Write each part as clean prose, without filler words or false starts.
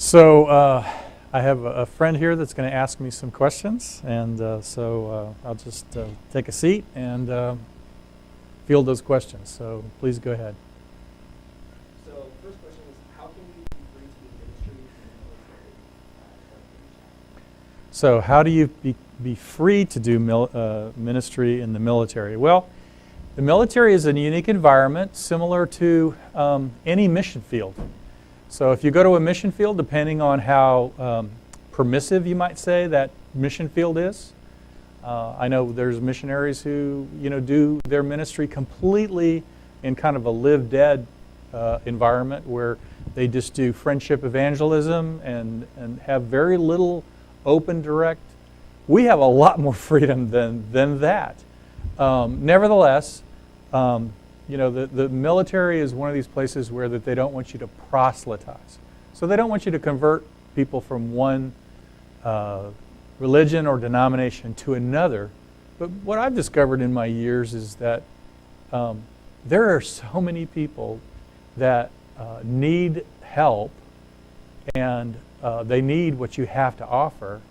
So I have a friend here that's going to ask me some questions, and so I'll just take a seat and field those questions. So please go ahead. So first question is, how can we be free to do ministry in the military? So how do you be free to do ministry in the military? Well, the military is a unique environment similar to any mission field. So if you go to a mission field, depending on how permissive you might say that mission field is, I know there's missionaries who do their ministry completely in kind of a live-dead environment where they just do friendship evangelism and have very little open direct. We have a lot more freedom than that. Nevertheless, the military is one of these places where that they don't want you to proselytize. So they don't want you to convert people from one religion or denomination to another. But what I've discovered in my years is that there are so many people that need help and they need what you have to offer,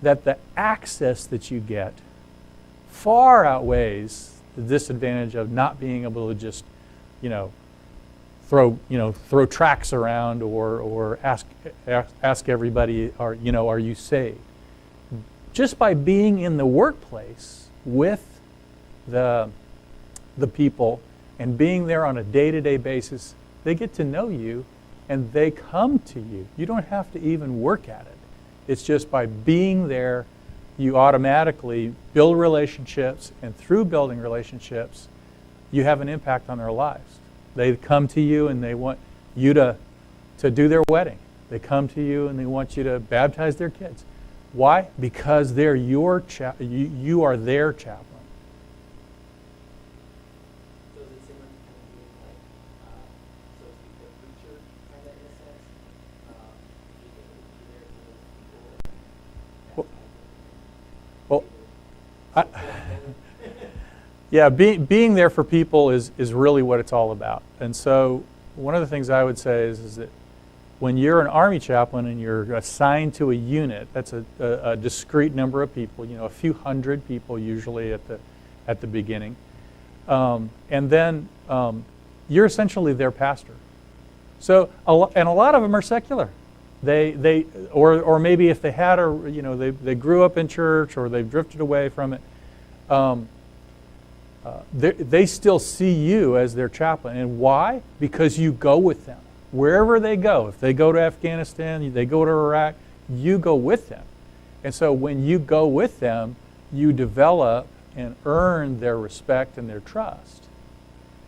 that the access that you get far outweighs the disadvantage of not being able to just, throw tracts around or ask everybody, are you saved? Just by being in the workplace with the people and being there on a day-to-day basis, they get to know you and they come to you. You don't have to even work at it. It's just by being there, you automatically build relationships, and through building relationships, you have an impact on their lives. They come to you and they want you to do their wedding. They come to you and they want you to baptize their kids. Why? Because they're your you are their chaplain. So is it similar to kind of being like, so to speak, a preacher, kind of in a sense? You can be there for those people. Yeah, being there for people is really what it's all about. And so one of the things I would say is that when you're an Army chaplain and you're assigned to a unit, that's a discrete number of people, a few hundred people usually at the beginning. And then you're essentially their pastor. So, and a lot of them are secular. Or maybe if they had they grew up in church or they've drifted away from it, they still see you as their chaplain. And why? Because you go with them. Wherever they go, if they go to Afghanistan, they go to Iraq, you go with them. And so when you go with them, you develop and earn their respect and their trust.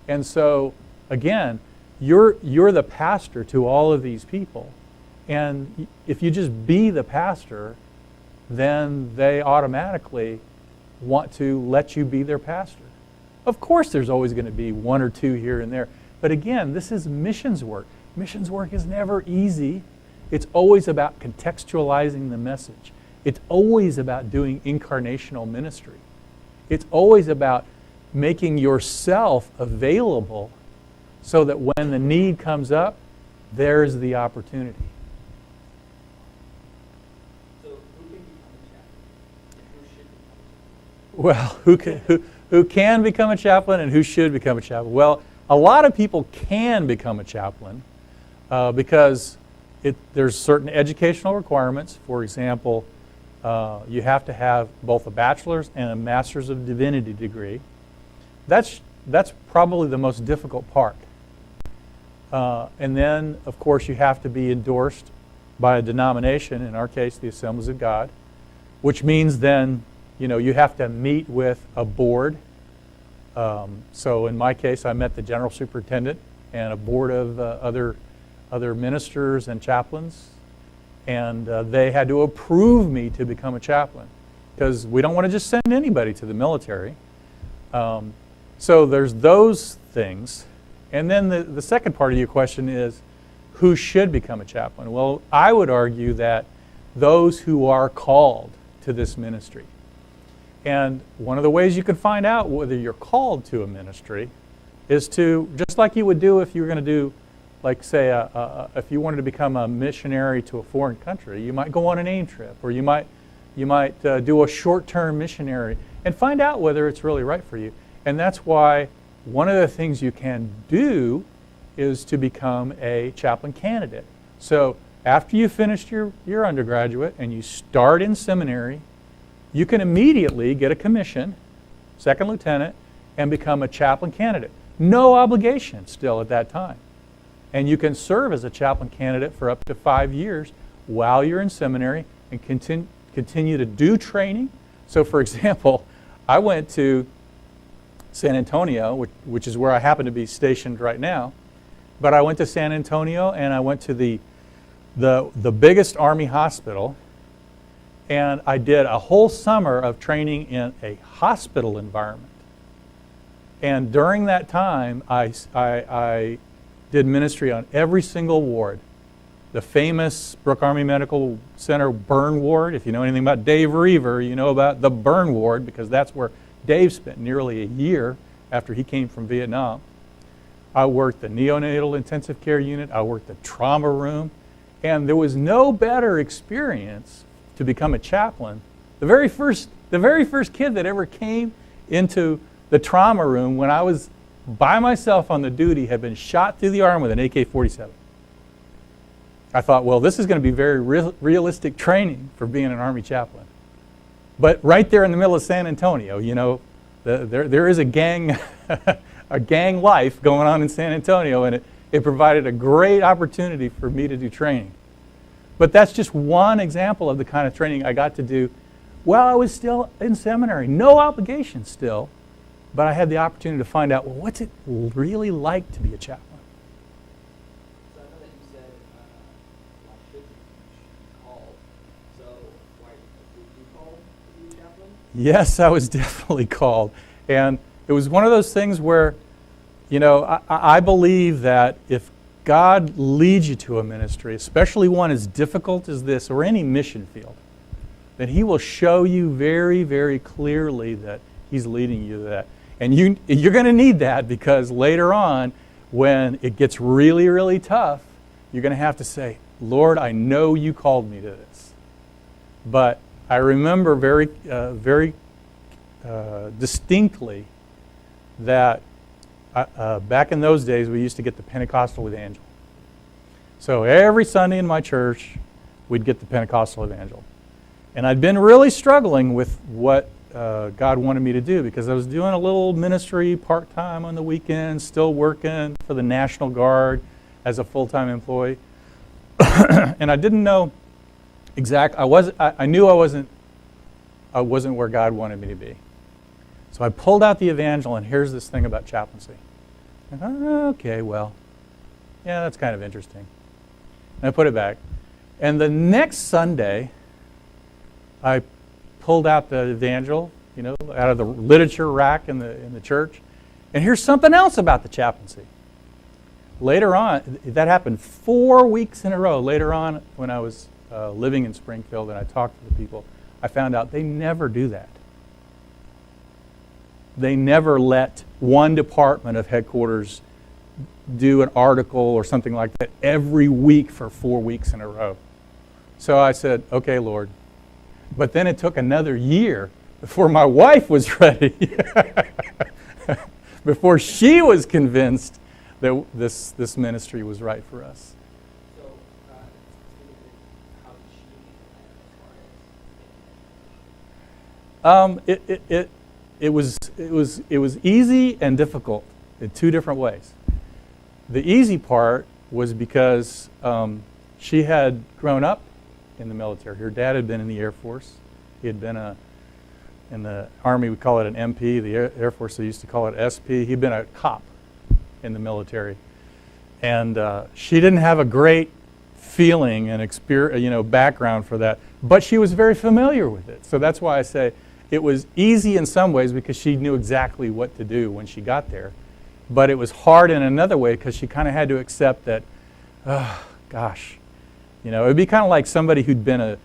And so, again, you're the pastor to all of these people. And if you just be the pastor, then they automatically want to let you be their pastor. Of course, there's always going to be one or two here and there. But again, this is missions work. Missions work is never easy. It's always about contextualizing the message. It's always about doing incarnational ministry. It's always about making yourself available so that when the need comes up, there's the opportunity. So who can become a chaplain? Who should become a chaplain? Well, who can become a chaplain and who should become a chaplain? Well, a lot of people can become a chaplain because there's certain educational requirements. For example, you have to have both a bachelor's and a master's of divinity degree. That's probably the most difficult part. And then, of course, you have to be endorsed by a denomination, in our case, the Assemblies of God, which means then you have to meet with a board. So in my case, I met the general superintendent and a board of other ministers and chaplains, and they had to approve me to become a chaplain because we don't want to just send anybody to the military. So there's those things. And then the second part of your question is, who should become a chaplain? Well, I would argue that those who are called to this ministry. And one of the ways you can find out whether you're called to a ministry is to, just like you would do if you were going to do like say, if you wanted to become a missionary to a foreign country, you might go on an AIM trip, or you might do a short-term missionary and find out whether it's really right for you. And that's why one of the things you can do is to become a chaplain candidate. So after you finished your undergraduate and you start in seminary, you can immediately get a commission, second lieutenant, and become a chaplain candidate. No obligation still at that time. And you can serve as a chaplain candidate for up to 5 years while you're in seminary and continue to do training. So for example, I went to San Antonio, which is where I happen to be stationed right now, but I went to San Antonio and I went to the biggest Army hospital, and I did a whole summer of training in a hospital environment. And during that time, I did ministry on every single ward. The famous Brooke Army Medical Center burn ward. If you know anything about Dave Reaver, you know about the burn ward, because that's where Dave spent nearly a year after he came from Vietnam. I worked the neonatal intensive care unit. I worked the trauma room. And there was no better experience to become a chaplain. The very first kid that ever came into the trauma room when I was by myself on the duty had been shot through the arm with an AK-47. I thought, well, this is going to be very realistic training for being an Army chaplain. But right there in the middle of San Antonio, you know, there is a gang, a gang life going on in San Antonio, and it provided a great opportunity for me to do training. But that's just one example of the kind of training I got to do while I was still in seminary. No obligation still, but I had the opportunity to find out, well, what's it really like to be a chaplain? So I know that you said why should you be called? So why did you call to be a chaplain? Yes, I was definitely called. And it was one of those things where, you know, I believe that if God leads you to a ministry, especially one as difficult as this or any mission field, then He will show you very, very clearly that He's leading you to that. And you're going to need that, because later on, when it gets really, really tough, you're going to have to say, Lord, I know you called me to this. But I remember very distinctly that back in those days, we used to get the Pentecostal Evangel. So every Sunday in my church, we'd get the Pentecostal Evangel. And I'd been really struggling with what God wanted me to do, because I was doing a little ministry part-time on the weekends, still working for the National Guard as a full-time employee. And I didn't know I knew I wasn't where God wanted me to be. So I pulled out the Evangel, and here's this thing about chaplaincy. I thought, okay, well, yeah, that's kind of interesting. And I put it back. And the next Sunday, I pulled out the Evangel, you know, out of the literature rack in the church. And here's something else about the chaplaincy. Later on, that happened 4 weeks in a row. Later on, when I was living in Springfield and I talked to the people, I found out they never do that. They never let one department of headquarters do an article or something like that every week for 4 weeks in a row. So I said, okay, Lord. But then it took another year before my wife was ready, before she was convinced that this ministry was right for us. So, how did she as far as It was easy and difficult in two different ways. The easy part was because she had grown up in the military. Her dad had been in the Air Force. He had been in the Army, we call it an MP. The Air Force, they used to call it SP. He'd been a cop in the military. And she didn't have a great feeling and background for that, but she was very familiar with it. So that's why I say it was easy in some ways, because she knew exactly what to do when she got there. But it was hard in another way, because she kind of had to accept that, oh, gosh, it would be kind of like somebody who'd been a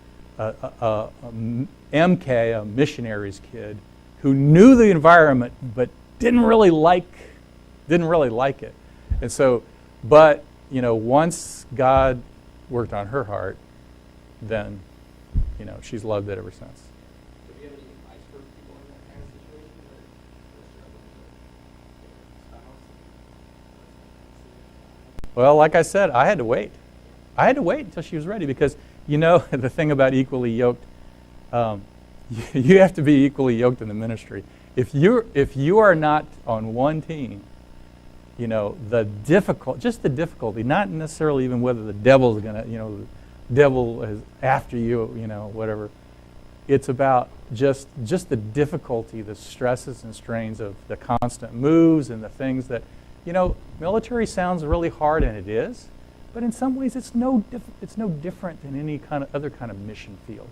MK, a missionary's kid, who knew the environment but didn't really like it. And so, but once God worked on her heart, then, she's loved it ever since. Do you have any advice for people in that kind of situation where they're struggling with their spouse? Well, like I said, I had to wait. I had to wait until she was ready because, the thing about equally yoked, you have to be equally yoked in the ministry. If you are not on one team, the difficulty, not necessarily even whether the devil's gonna, the devil is after you, whatever. It's about just the difficulty, the stresses and strains of the constant moves and the things that, military sounds really hard, and it is, but in some ways it's no different than any other kind of mission field,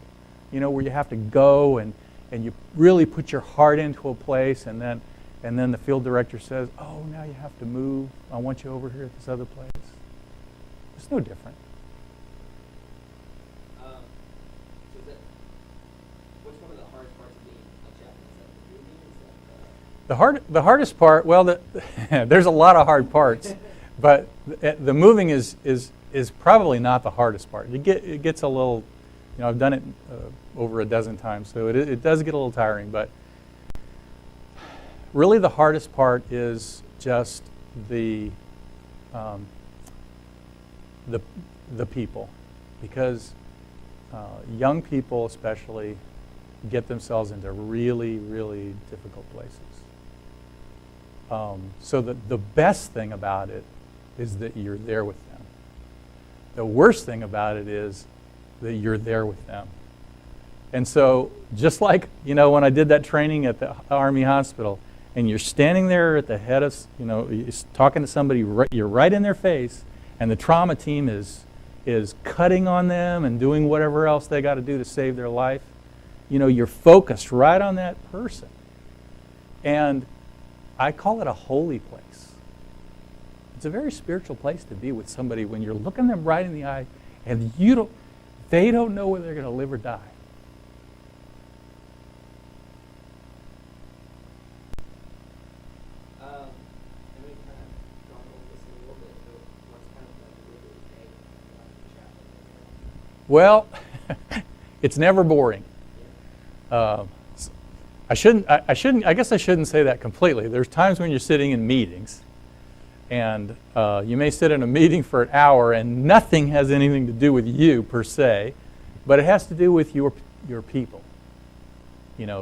where you have to go and you really put your heart into a place, and then the field director says, "Oh, now you have to move. I want you over here at this other place." It's no different. What's one of the hardest parts of being a chaplain? Is that the moving? The hardest part, well, there's a lot of hard parts, but the moving is probably not the hardest part. It gets a little, I've done it over a dozen times, so it does get a little tiring, but really the hardest part is just the people, because young people especially get themselves into really, really difficult places. So the best thing about it is that you're there with them. The worst thing about it is that you're there with them. And so just like, when I did that training at the Army Hospital, and you're standing there at the head of, you're talking to somebody, you're right in their face, and the trauma team is cutting on them and doing whatever else they got to do to save their life. You're focused right on that person. And I call it a holy place. It's a very spiritual place to be with somebody when you're looking them right in the eye and they don't know whether they're going to live or die. And we've kind of gone over this a little bit, but what's kind of the regular day of the chaplain? Well, it's never boring. I guess I shouldn't say that completely. There's times when you're sitting in meetings, and you may sit in a meeting for an hour and nothing has anything to do with you per se, but it has to do with your people.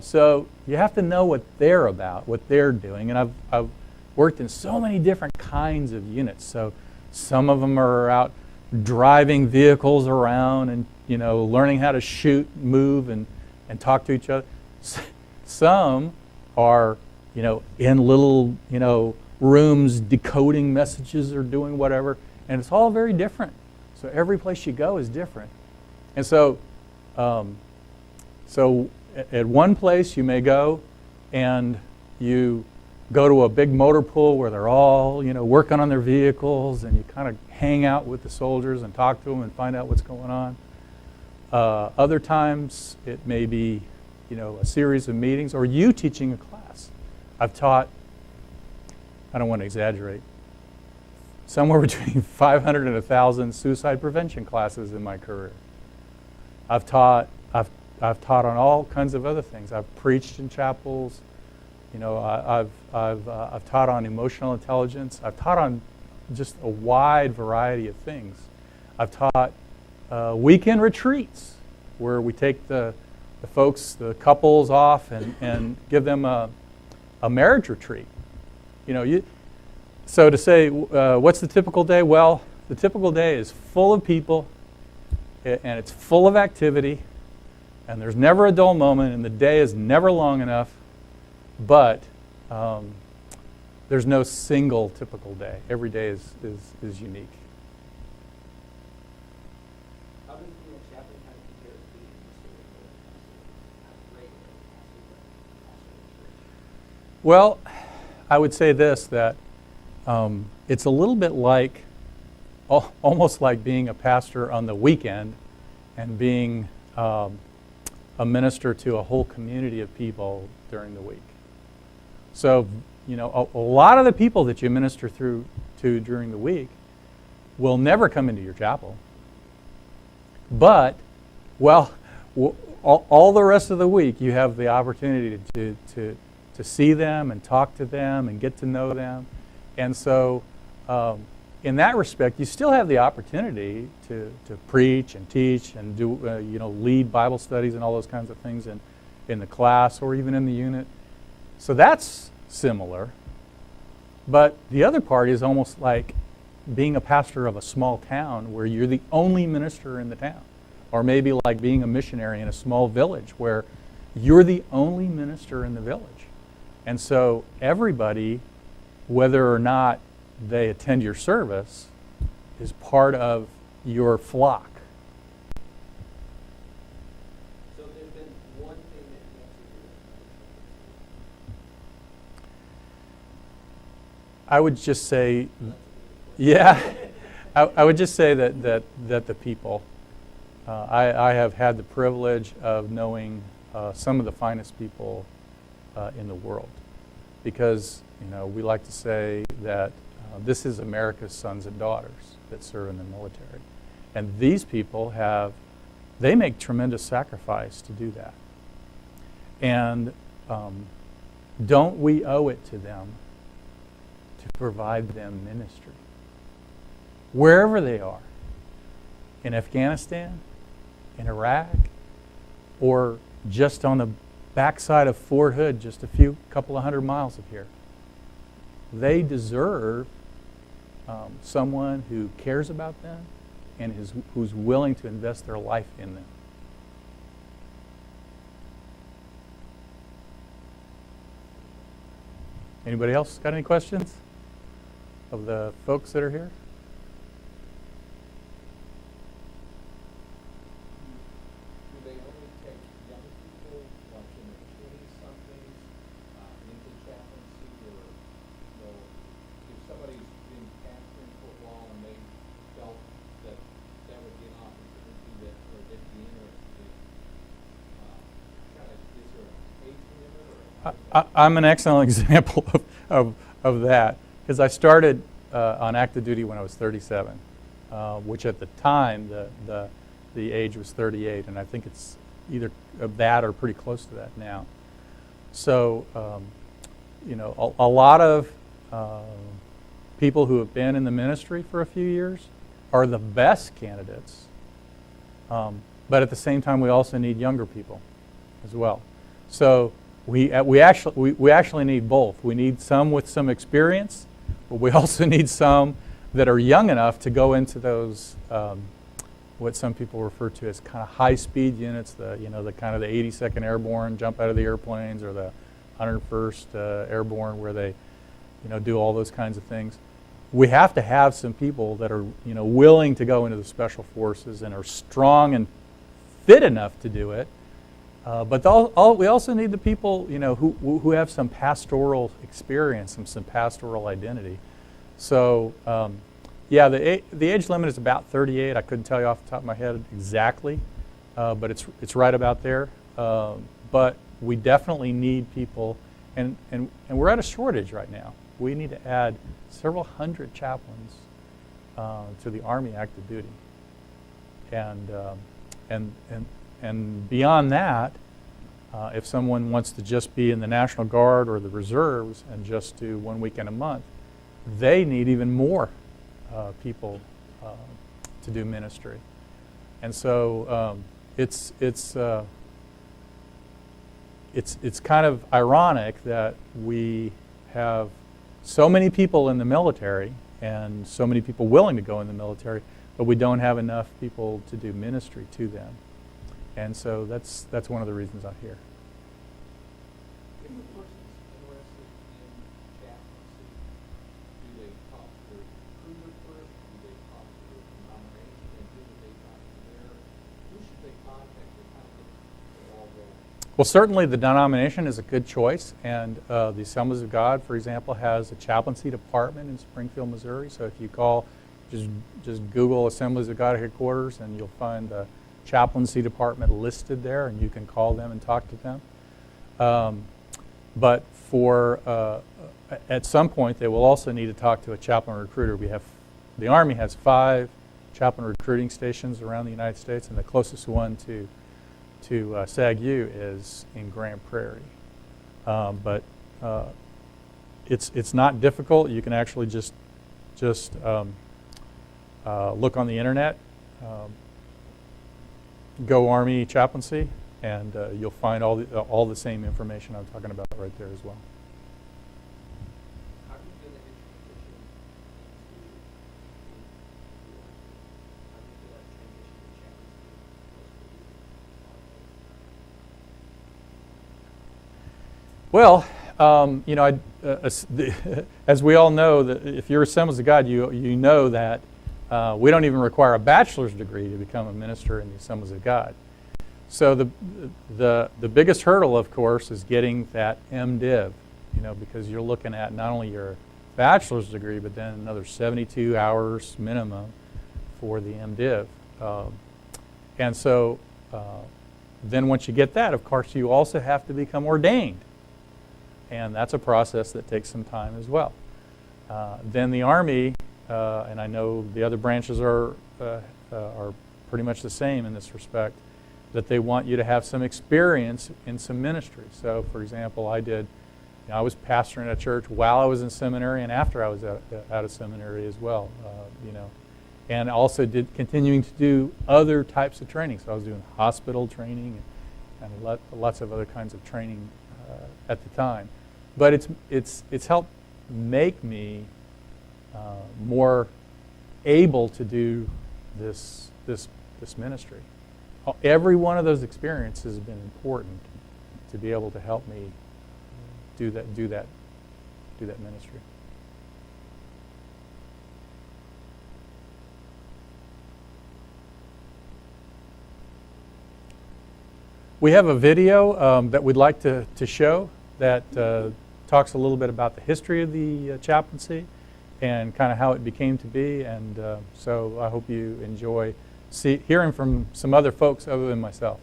So you have to know what they're about, what they're doing, and I've worked in so many different kinds of units. So some of them are out driving vehicles around and learning how to shoot, move, and talk to each other. Some are, in little, rooms decoding messages or doing whatever, and it's all very different. So every place you go is different. And so, at one place you may go and you go to a big motor pool where they're all, working on their vehicles, and you kind of hang out with the soldiers and talk to them and find out what's going on. Other times it may be, a series of meetings, or you teaching a class. I've taught, I don't want to exaggerate, somewhere between 500 and 1,000 suicide prevention classes in my career. I've taught on all kinds of other things. I've preached in chapels. I've taught on emotional intelligence. I've taught on just a wide variety of things. I've taught weekend retreats where we take the couples off and give them a marriage retreat. So to say, what's the typical day? Well, the typical day is full of people, and it's full of activity, and there's never a dull moment, and the day is never long enough, but there's no single typical day. Every day is unique. How does being a chaplain kind of compare to being a pastor? Well, I would say this, that it's a little bit like, almost like being a pastor on the weekend and being a minister to a whole community of people during the week. So, a lot of the people that you minister to during the week will never come into your chapel. But, well, all the rest of the week you have the opportunity to see them and talk to them and get to know them. And so in that respect, you still have the opportunity to preach and teach and do, lead Bible studies and all those kinds of things in the class or even in the unit. So that's similar. But the other part is almost like being a pastor of a small town where you're the only minister in the town. Or maybe like being a missionary in a small village where you're the only minister in the village. And so everybody, whether or not they attend your service, is part of your flock. So there's been one thing that you have to do. I would just say, yeah, I would just say that the people. I have had the privilege of knowing some of the finest people in the world, because we like to say that this is America's sons and daughters that serve in the military, and these people they make tremendous sacrifice to do that, and don't we owe it to them to provide them ministry wherever they are, in Afghanistan, in Iraq, or just on the backside of Fort Hood, just a couple of hundred miles of here. They deserve someone who cares about them and who's willing to invest their life in them. Anybody else got any questions of the folks that are here? I'm an excellent example of that, because I started on active duty when I was 37, which at the time the age was 38, and I think it's either that or pretty close to that now. So a lot of people who have been in the ministry for a few years are the best candidates, but at the same time we also need younger people as well. So we actually need both. We need some with some experience, but we also need some that are young enough to go into those what some people refer to as kind of high-speed units, the kind of the 82nd Airborne, jump out of the airplanes, or the 101st Airborne, where they do all those kinds of things. We have to have some people that are willing to go into the special forces and are strong and fit enough to do it. But we also need the people who have some pastoral experience and some pastoral identity. So yeah, the age limit is about 38. I couldn't tell you off the top of my head exactly, but it's right about there. But we definitely need people, and we're at a shortage right now. We need to add several hundred chaplains to the Army active duty, and beyond that, if someone wants to just be in the National Guard or the Reserves and just do 1 weekend a month, they need even more people to do ministry. And so it's kind of ironic that we have so many people in the military and so many people willing to go in the military, but we don't have enough people to do ministry to them. And so that's one of the reasons I'm here. If a person's interested in chaplaincy, do they talk to their recruiter first? Do they talk to their denomination? And who should they contact to kind of get it all rolling? Well, certainly the denomination is a good choice, and the Assemblies of God, for example, has a chaplaincy department in Springfield, Missouri. So if you call, just Google Assemblies of God headquarters, and you'll find the chaplaincy department listed there, and you can call them and talk to them. But at some point, they will also need to talk to a chaplain recruiter. We have the Army has 5 chaplain recruiting stations around the United States, and the closest one to SAGU is in Grand Prairie. But it's not difficult. You can actually just look on the internet, go Army chaplaincy, and you'll find all the same information I'm talking about right there as well. How do you feel that your transition Well, you know, as we all know, that if you're Assemblies of God, you know that we don't even require a bachelor's degree to become a minister in the Assemblies of God. So the biggest hurdle, of course, is getting that MDiv, you know, because you're looking at not only your bachelor's degree, but then another 72 hours minimum for the MDiv. And so then once you get that, of course, you also have to become ordained. And that's a process that takes some time as well. Then the Army, and I know the other branches are pretty much the same in this respect, that they want you to have some experience in some ministry. So, for example, I was pastoring a church while I was in seminary and after I was out of seminary as well, you know, and also continuing to do other types of training. So I was doing hospital training and lots of other kinds of training at the time. But it's helped make me more able to do this ministry. Every one of those experiences has been important to be able to help me do that ministry. We have a video that we'd like to show that talks a little bit about the history of the chaplaincy and kind of how it became to be, and so I hope you enjoy hearing from some other folks other than myself.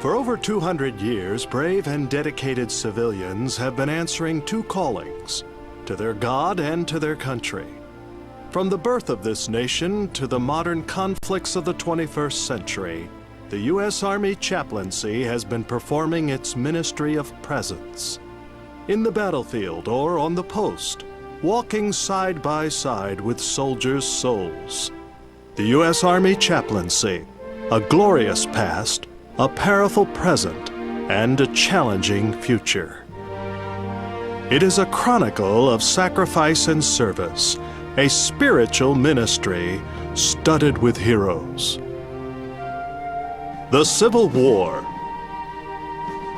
For over 200 years, brave and dedicated civilians have been answering 2 callings, to their God and to their country. From the birth of this nation to the modern conflicts of the 21st century, the U.S. Army chaplaincy has been performing its ministry of presence. In the battlefield or on the post, walking side by side with soldiers' souls. The U.S. Army chaplaincy, a glorious past, a powerful present, and a challenging future. It is a chronicle of sacrifice and service, a spiritual ministry studded with heroes. The Civil War.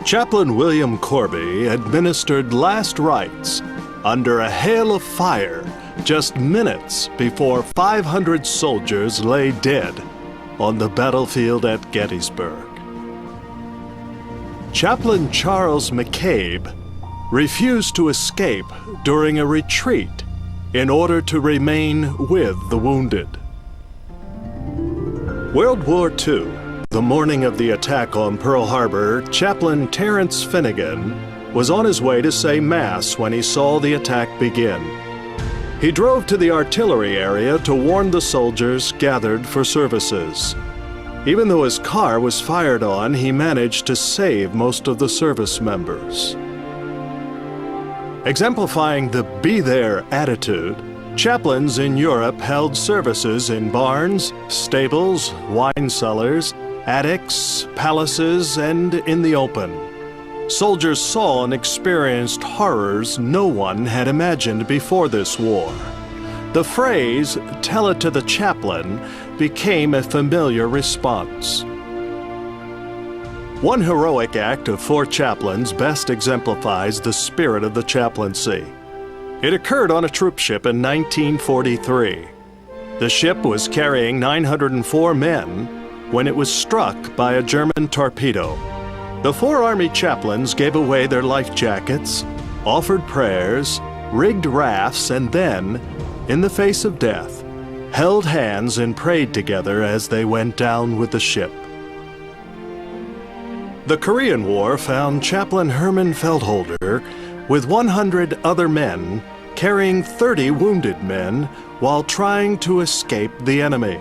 Chaplain William Corby administered last rites under a hail of fire just minutes before 500 soldiers lay dead on the battlefield at Gettysburg. Chaplain Charles McCabe refused to escape during a retreat in order to remain with the wounded. World War II, the morning of the attack on Pearl Harbor, Chaplain Terrence Finnegan was on his way to say Mass when he saw the attack begin. He drove to the artillery area to warn the soldiers gathered for services. Even though his car was fired on, he managed to save most of the service members. Exemplifying the be there attitude, Chaplains in Europe held services in barns, stables, wine cellars, attics, palaces, and in the open. Soldiers saw and experienced horrors no one had imagined before this war. The phrase, "tell it to the chaplain," became a familiar response. One heroic act of 4 chaplains best exemplifies the spirit of the chaplaincy. It occurred on a troop ship in 1943. The ship was carrying 904 men when it was struck by a German torpedo. The 4 Army chaplains gave away their life jackets, offered prayers, rigged rafts, and then, in the face of death, held hands and prayed together as they went down with the ship. The Korean War found Chaplain Herman Feldholder with 100 other men carrying 30 wounded men while trying to escape the enemy.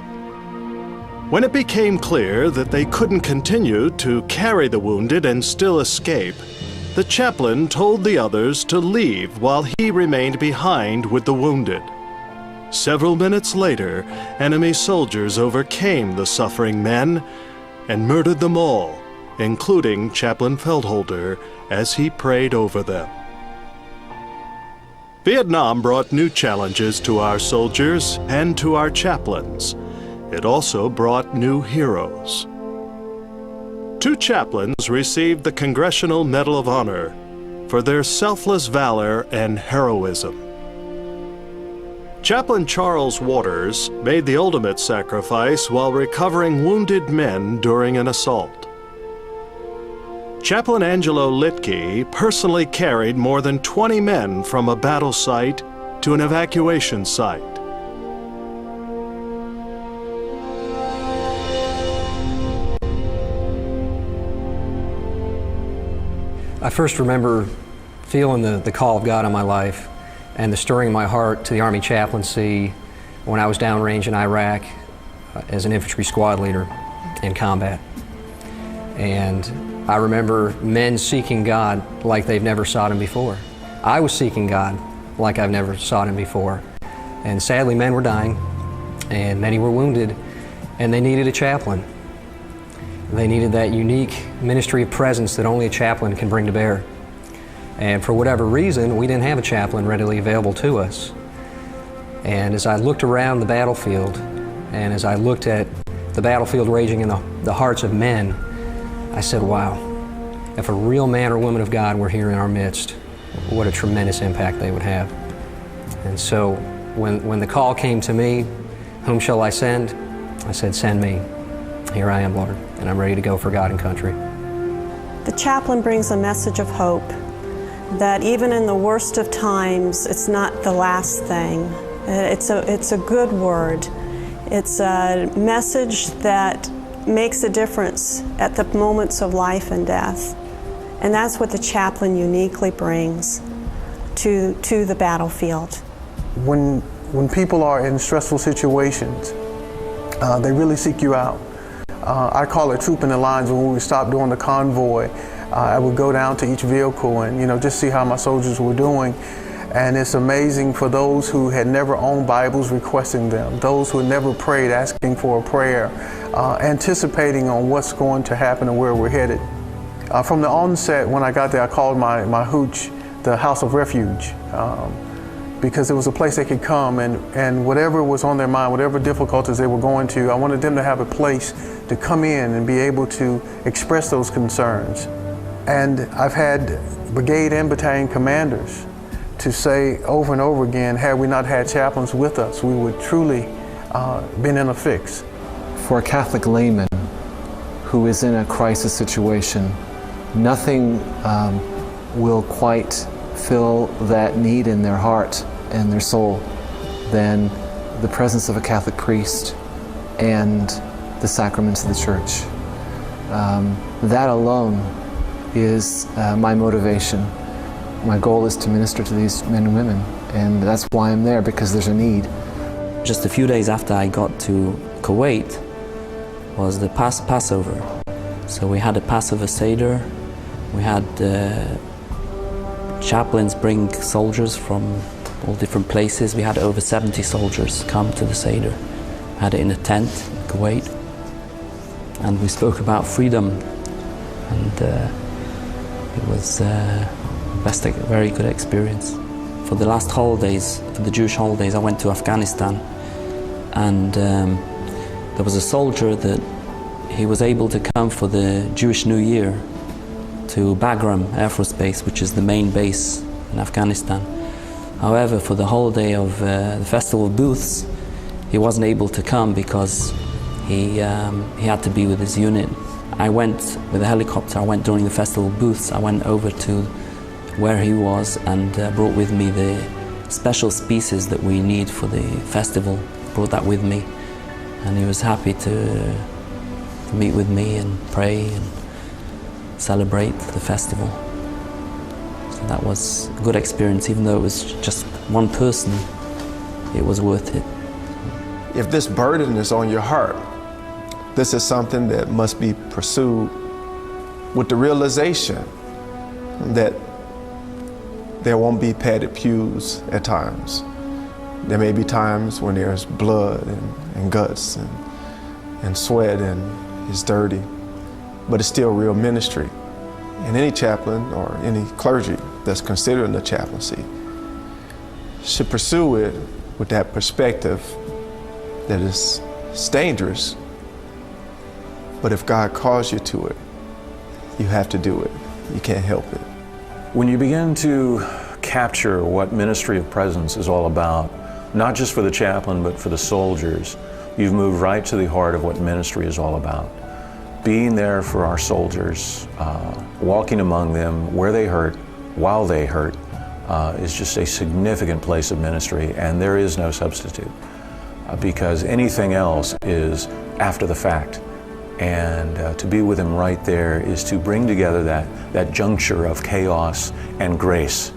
When it became clear that they couldn't continue to carry the wounded and still escape, the chaplain told the others to leave while he remained behind with the wounded. Several minutes later, enemy soldiers overcame the suffering men and murdered them all, including Chaplain Feldholder, as he prayed over them. Vietnam brought new challenges to our soldiers and to our chaplains. It also brought new heroes. 2 chaplains received the Congressional Medal of Honor for their selfless valor and heroism. Chaplain Charles Waters made the ultimate sacrifice while recovering wounded men during an assault. Chaplain Angelo Litke personally carried more than 20 men from a battle site to an evacuation site. I first remember feeling the call of God on my life and the stirring in my heart to the Army chaplaincy when I was downrange in Iraq as an infantry squad leader in combat. And I remember men seeking God like they've never sought Him before. I was seeking God like I've never sought Him before. And sadly, men were dying, and many were wounded, and they needed a chaplain. They needed that unique ministry of presence that only a chaplain can bring to bear. And for whatever reason, we didn't have a chaplain readily available to us. And as I looked around the battlefield, and as I looked at the battlefield raging in the hearts of men, I said, wow, if a real man or woman of God were here in our midst, what a tremendous impact they would have. And so when the call came to me, whom shall I send? I said, send me. Here I am, Lord, and I'm ready to go for God and country. The chaplain brings a message of hope that even in the worst of times, it's not the last thing. It's a good word. It's a message that makes a difference at the moments of life and death. And that's what the chaplain uniquely brings to the battlefield. When people are in stressful situations, they really seek you out. I call it trooping the lines. When we stopped doing the convoy, I would go down to each vehicle and just see how my soldiers were doing. And it's amazing for those who had never owned Bibles, requesting them, those who had never prayed, asking for a prayer, anticipating on what's going to happen and where we're headed. From the onset, when I got there, I called my hooch the House of Refuge, because it was a place they could come and whatever was on their mind, whatever difficulties they were going to, I wanted them to have a place to come in and be able to express those concerns. And I've had brigade and battalion commanders to say over and over again, had we not had chaplains with us, we would truly been in a fix. For a Catholic layman who is in a crisis situation, nothing will quite fill that need in their heart and their soul than the presence of a Catholic priest and the sacraments of the Church. That alone is my motivation. My goal is to minister to these men and women, and that's why I'm there, because there's a need. Just a few days after I got to Kuwait was the Passover. So we had a Passover Seder. We had chaplains bring soldiers from all different places. We had over 70 soldiers come to the Seder. We had it in a tent in Kuwait, and we spoke about freedom, and it was a very good experience. For the last holidays, for the Jewish holidays, I went to Afghanistan, and there was a soldier that he was able to come for the Jewish New Year to Bagram Air Force Base, which is the main base in Afghanistan. However, for the holiday of the Festival of Booths, he wasn't able to come because he had to be with his unit. I went with a helicopter. I went during the Festival of Booths. I went over to where he was and brought with me the special species that we need for the festival. Brought that with me, and he was happy to meet with me and pray and celebrate the festival. So that was a good experience. Even though it was just one person, it was worth it. If this burden is on your heart, this is something that must be pursued with the realization that there won't be padded pews at times. There may be times when there's blood and guts and sweat and it's dirty, but it's still real ministry. And any chaplain or any clergy that's considering the chaplaincy should pursue it with that perspective that it's dangerous, but if God calls you to it, you have to do it. You can't help it. When you begin to capture what ministry of presence is all about, not just for the chaplain, but for the soldiers, you've moved right to the heart of what ministry is all about. Being there for our soldiers, walking among them where they hurt, while they hurt, is just a significant place of ministry, and there is no substitute. Because anything else is after the fact. And to be with him right there is to bring together that juncture of chaos and grace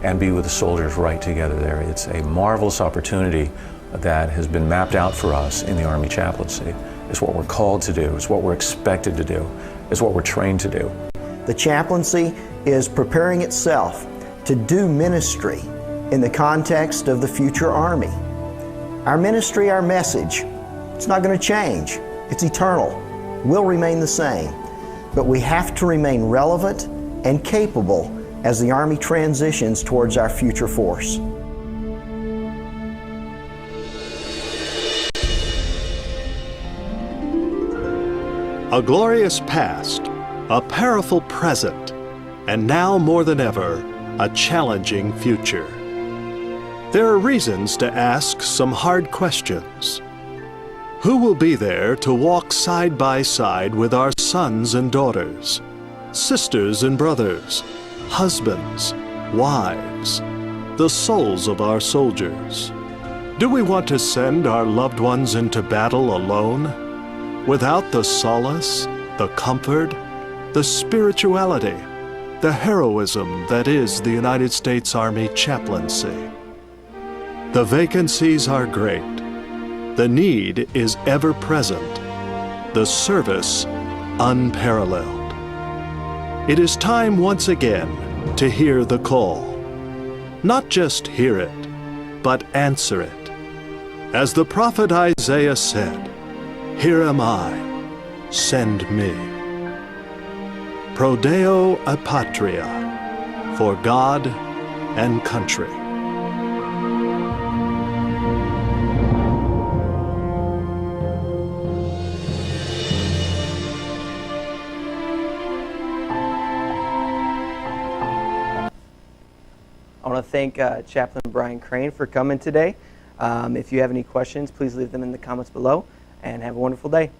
and be with the soldiers right together there. It's a marvelous opportunity that has been mapped out for us in the Army chaplaincy. It's what we're called to do. It's what we're expected to do. It's what we're trained to do. The chaplaincy is preparing itself to do ministry in the context of the future Army. Our ministry, our message, it's not going to change. It's eternal. Will remain the same. But we have to remain relevant and capable as the Army transitions towards our future force. A glorious past, a powerful present, and now more than ever, a challenging future. There are reasons to ask some hard questions. Who will be there to walk side by side with our sons and daughters, sisters and brothers, husbands, wives, the souls of our soldiers? Do we want to send our loved ones into battle alone, without the solace, the comfort, the spirituality, the heroism that is the United States Army chaplaincy? The vacancies are great. The need is ever present. The service unparalleled. It is time once again to hear the call. Not just hear it, but answer it. As the prophet Isaiah said, "Here am I, send me." Pro Deo et Patria, for God and country. I want to thank Chaplain Brian Crane for coming today. If you have any questions, please leave them in the comments below, and have a wonderful day.